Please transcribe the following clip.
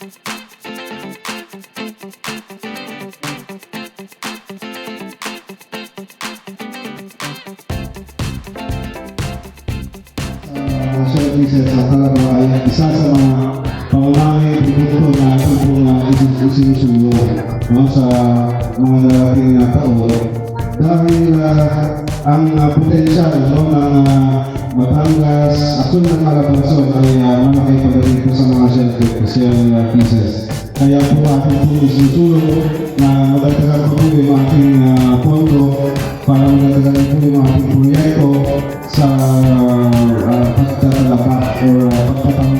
Services sa talaga ay isa sa mga pangunahing produkto na ito pong isinusulong sa mga darating na taon dahil ang potensyal ng Batangas Aksyon ng Malabansod ay malaki pagdating po sa mga shell pieces. Kaya po ating po isinusulong na madagdagan po yung ating pondo para madagdagan po yung ating proyekto sa pagtatalakak o pagtatanggal